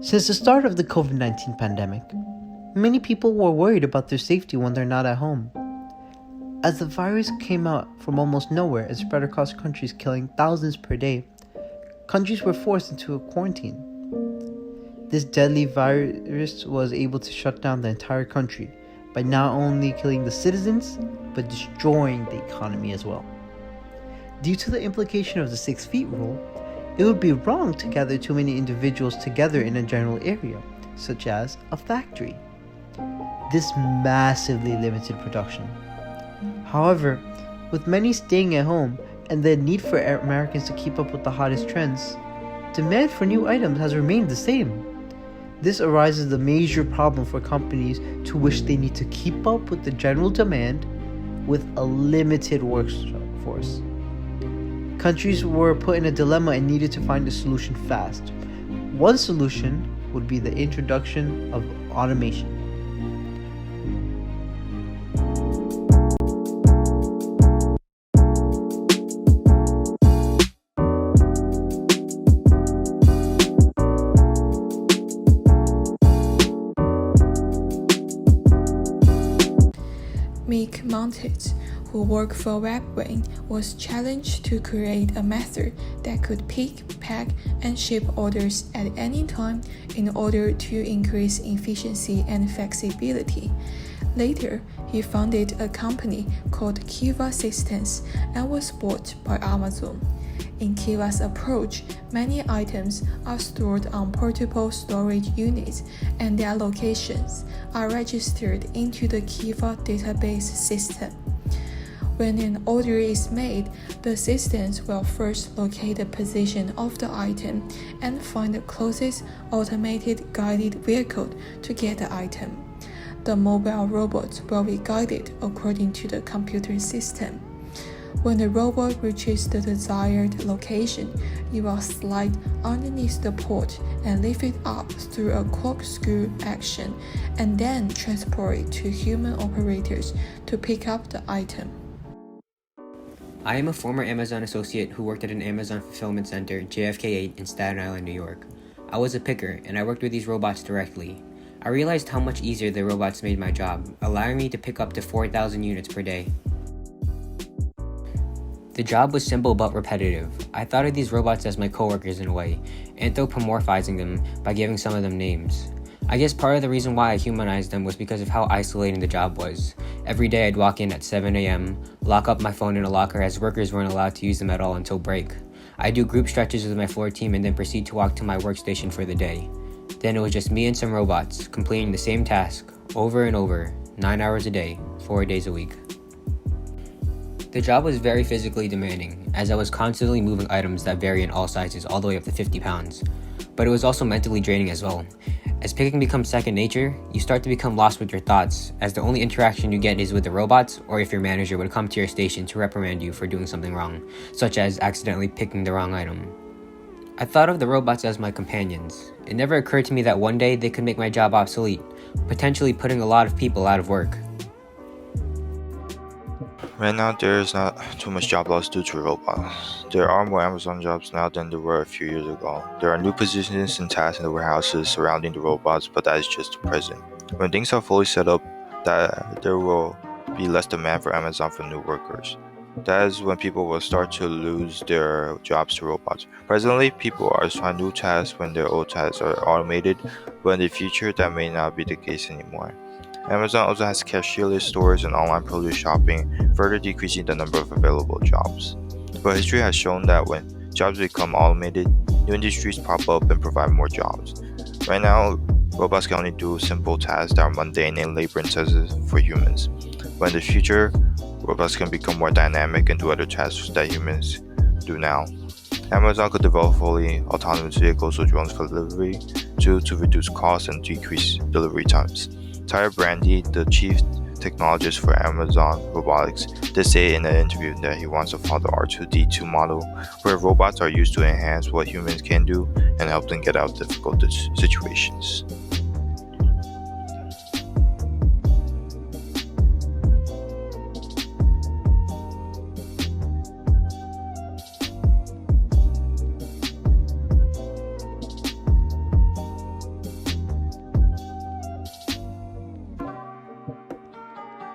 Since the start of the COVID-19 pandemic, many people were worried about their safety when they're not at home. As the virus came out from almost nowhere and spread across countries, killing thousands per day, countries were forced into a quarantine. This deadly virus was able to shut down the entire country by not only killing the citizens, but destroying the economy as well. Due to the implication of the 6 feet rule, it would be wrong to gather too many individuals together in a general area, such as a factory. This massively limited production. However, with many staying at home and the need for Americans to keep up with the hottest trends, demand for new items has remained the same. This arises the major problem for companies to which they need to keep up with the general demand with a limited workforce. Countries were put in a dilemma and needed to find a solution fast. One solution would be the introduction of automation. Mick Mounted, who worked for WebWing, was challenged to create a method that could pick, pack, and ship orders at any time in order to increase efficiency and flexibility. Later, he founded a company called Kiva Systems and was bought by Amazon. In Kiva's approach, many items are stored on portable storage units and their locations are registered into the Kiva database system. When an order is made, the systems will first locate the position of the item and find the closest automated guided vehicle to get the item. The mobile robot will be guided according to the computer system. When the robot reaches the desired location, it will slide underneath the port and lift it up through a corkscrew action and then transport it to human operators to pick up the item. I am a former Amazon associate who worked at an Amazon fulfillment center, JFK 8 in Staten Island, New York. I was a picker and I worked with these robots directly. I realized how much easier the robots made my job, allowing me to pick up to 4,000 units per day. The job was simple but repetitive. I thought of these robots as my coworkers in a way, anthropomorphizing them by giving some of them names. I guess part of the reason why I humanized them was because of how isolating the job was. Every day I'd walk in at 7 a.m., lock up my phone in a locker as workers weren't allowed to use them at all until break. I'd do group stretches with my floor team and then proceed to walk to my workstation for the day. Then it was just me and some robots, completing the same task, over and over, 9 hours a day, 4 days a week. The job was very physically demanding, as I was constantly moving items that vary in all sizes all the way up to 50 pounds. But it was also mentally draining as well. As picking becomes second nature, you start to become lost with your thoughts, as the only interaction you get is with the robots or if your manager would come to your station to reprimand you for doing something wrong, such as accidentally picking the wrong item. I thought of the robots as my companions. It never occurred to me that one day they could make my job obsolete, potentially putting a lot of people out of work. Right now, there is not too much job loss due to robots. There are more Amazon jobs now than there were a few years ago. There are new positions and tasks in the warehouses surrounding the robots, but that is just the present. When things are fully set up, there will be less demand for Amazon for new workers. That is when people will start to lose their jobs to robots. Presently, people are assigned new tasks when their old tasks are automated, but in the future, that may not be the case anymore. Amazon also has cashierless stores and online produce shopping, further decreasing the number of available jobs. But history has shown that when jobs become automated, new industries pop up and provide more jobs. Right now, robots can only do simple tasks that are mundane and labor-intensive for humans. But in the future, robots can become more dynamic and do other tasks that humans do now. Amazon could develop fully autonomous vehicles or drones for delivery to reduce costs and decrease delivery times. Tyler Brandy, the chief technologist for Amazon Robotics, did say in an interview that he wants to follow the R2-D2 model, where robots are used to enhance what humans can do and help them get out of difficult situations.